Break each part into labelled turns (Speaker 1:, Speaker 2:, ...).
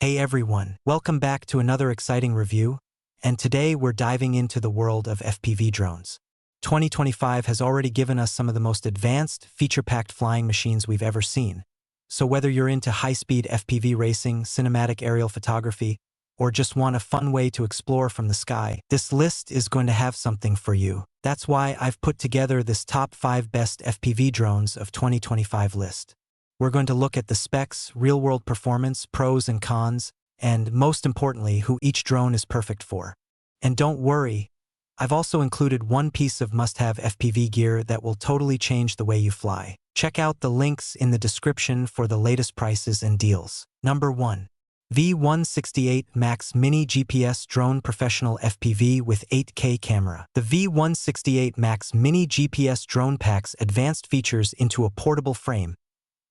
Speaker 1: Hey everyone, welcome back to another exciting review, and today we're diving into the world of FPV drones. 2025 has already given us some of the most advanced, feature-packed flying machines we've ever seen. So whether you're into high-speed FPV racing, cinematic aerial photography, or just want a fun way to explore from the sky, this list is going to have something for you. That's why I've put together this top 5 best FPV drones of 2025 list. We're going to look at the specs, real-world performance, pros and cons, and most importantly, who each drone is perfect for. And don't worry, I've also included one piece of must-have FPV gear that will totally change the way you fly. Check out the links in the description for the latest prices and deals. Number 1. V168 Max Mini GPS Drone Professional FPV with 8K Camera. The V168 Max Mini GPS drone packs advanced features into a portable frame,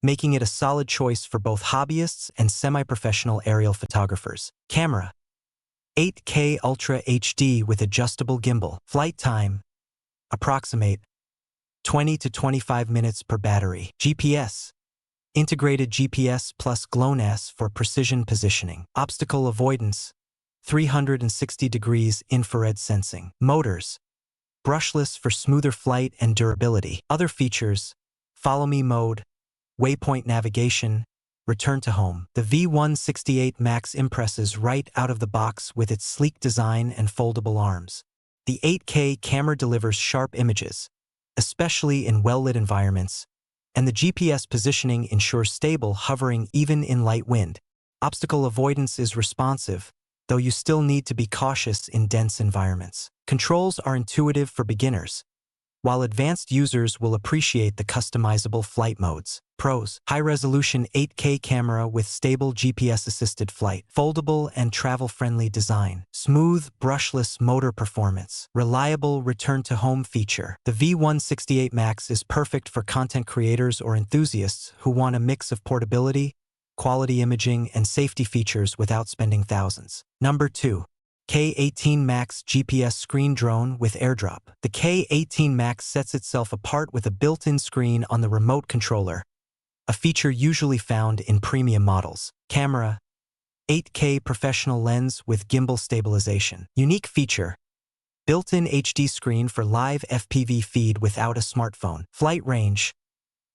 Speaker 1: making it a solid choice for both hobbyists and semi-professional aerial photographers. Camera: 8K Ultra HD with adjustable gimbal. Flight time: approximate 20 to 25 minutes per battery. GPS: integrated GPS plus GLONASS for precision positioning. Obstacle avoidance: 360 degrees infrared sensing. Motors: brushless for smoother flight and durability. Other features: follow me mode, waypoint navigation, return to home. The V168 Max impresses right out of the box with its sleek design and foldable arms. The 8K camera delivers sharp images, especially in well-lit environments, and the GPS positioning ensures stable hovering even in light wind. Obstacle avoidance is responsive, though you still need to be cautious in dense environments. Controls are intuitive for beginners, while advanced users will appreciate the customizable flight modes. Pros: high-resolution 8K camera with stable GPS-assisted flight, foldable and travel-friendly design, smooth, brushless motor performance, reliable return-to-home feature. The V168 Max is perfect for content creators or enthusiasts who want a mix of portability, quality imaging, and safety features without spending thousands. Number 2. K18 Max GPS Screen Drone with AirDrop. The K18 Max sets itself apart with a built-in screen on the remote controller, a feature usually found in premium models. Camera: 8K professional lens with gimbal stabilization. Unique feature: built-in HD screen for live FPV feed without a smartphone. Flight range: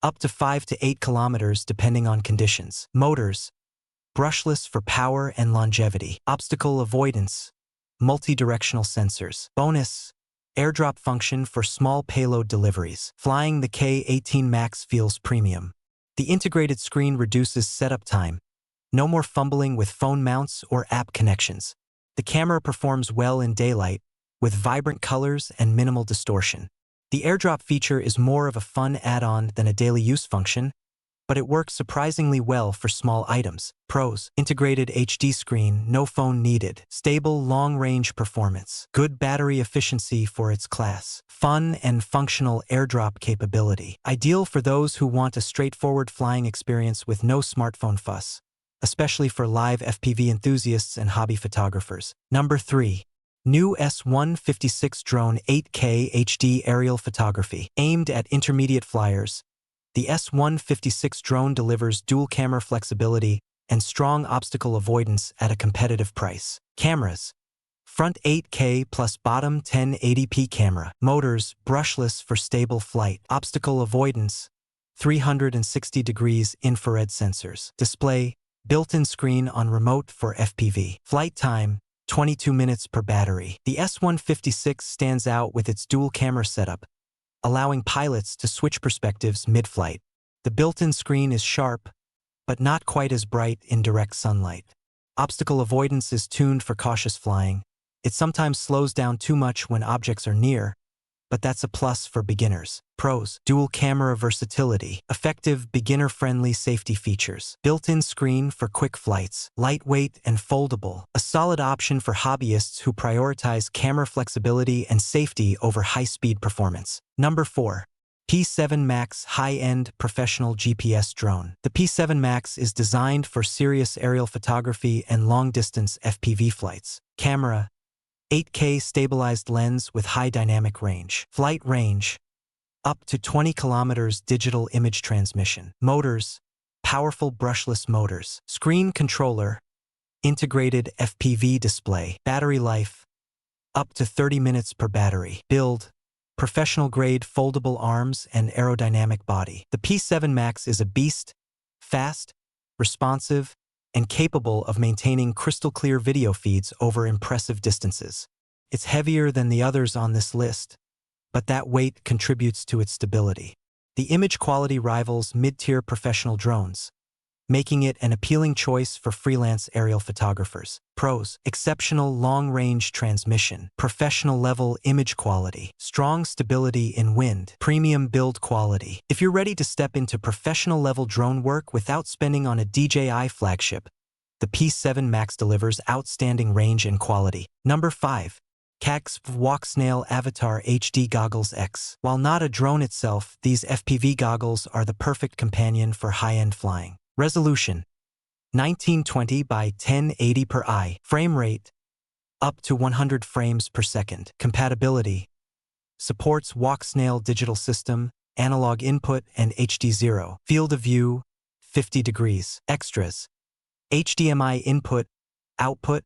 Speaker 1: up to 5 to 8 kilometers depending on conditions. Motors: brushless for power and longevity. Obstacle avoidance: multi-directional sensors. Bonus: AirDrop function for small payload deliveries. Flying the K18 Max feels premium. The integrated screen reduces setup time. No more fumbling with phone mounts or app connections. The camera performs well in daylight, with vibrant colors and minimal distortion. The AirDrop feature is more of a fun add-on than a daily use function, but it works surprisingly well for small items. Pros: integrated HD screen, no phone needed. Stable long-range performance. Good battery efficiency for its class. Fun and functional AirDrop capability. Ideal for those who want a straightforward flying experience with no smartphone fuss, especially for live FPV enthusiasts and hobby photographers. Number 3. New S156 Drone 8K HD Aerial Photography. Aimed at intermediate flyers, the S156 drone delivers dual camera flexibility and strong obstacle avoidance at a competitive price. Cameras: front 8K plus bottom 1080p camera. Motors: brushless for stable flight. Obstacle avoidance: 360 degrees infrared sensors. Display: built-in screen on remote for FPV. Flight time: 22 minutes per battery. The S156 stands out with its dual camera setup, allowing pilots to switch perspectives mid-flight. The built-in screen is sharp, but not quite as bright in direct sunlight. Obstacle avoidance is tuned for cautious flying. It sometimes slows down too much when objects are near, but that's a plus for beginners. Pros: dual camera versatility, effective beginner-friendly safety features, built-in screen for quick flights, lightweight and foldable, a solid option for hobbyists who prioritize camera flexibility and safety over high-speed performance. Number 4. P7 Max High-End Professional GPS Drone. The P7 Max is designed for serious aerial photography and long-distance FPV flights. Camera: 8K stabilized lens with high dynamic range. Flight range: up to 20 kilometers digital image transmission. Motors: powerful brushless motors. Screen controller: Integrated FPV display. Battery life, up to 30 minutes per battery. Build, professional-grade foldable arms and aerodynamic body. The P7 Max is a beast, fast, responsive, and capable of maintaining crystal-clear video feeds over impressive distances. It's heavier than the others on this list, but that weight contributes to its stability. The image quality rivals mid-tier professional drones, making it an appealing choice for freelance aerial photographers. Pros: exceptional long-range transmission, professional-level image quality, strong stability in wind, premium build quality. If you're ready to step into professional-level drone work without spending on a DJI flagship, the P7 Max delivers outstanding range and quality. Number 5. CADDXFPV Walksnail Avatar HD Goggles X. While not a drone itself, these FPV goggles are the perfect companion for high-end flying. Resolution: 1920 by 1080 per eye. Frame rate: up to 100 frames per second. Compatibility: supports Walksnail digital system, analog input, and HD0. Field of view: 50 degrees. Extras: HDMI input, output,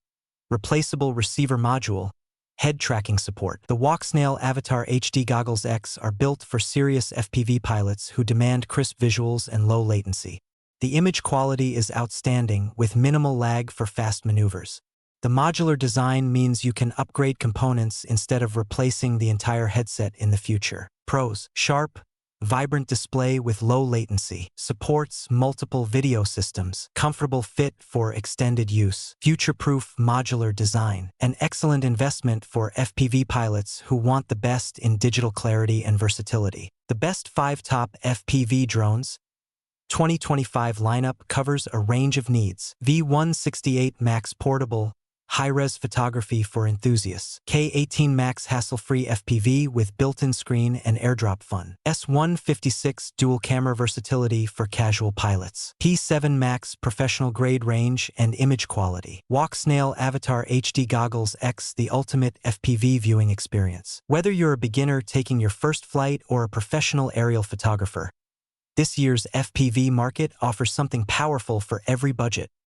Speaker 1: replaceable receiver module, head tracking support. The Walksnail Avatar HD Goggles X are built for serious FPV pilots who demand crisp visuals and low latency. The image quality is outstanding, with minimal lag for fast maneuvers. The modular design means you can upgrade components instead of replacing the entire headset in the future. Pros: sharp, vibrant display with low latency, supports multiple video systems, comfortable fit for extended use, future-proof modular design, an excellent investment for FPV pilots who want the best in digital clarity and versatility. The best 5 top FPV drones 2025 lineup covers a range of needs. V168 Max Portable, high-res photography for enthusiasts. K18 Max hassle-free FPV with built-in screen and airdrop fun. S156 dual camera versatility for casual pilots. P7 Max professional-grade range and image quality. Walksnail Avatar HD Goggles X, the ultimate FPV viewing experience. Whether you're a beginner taking your first flight or a professional aerial photographer, this year's FPV market offers something powerful for every budget.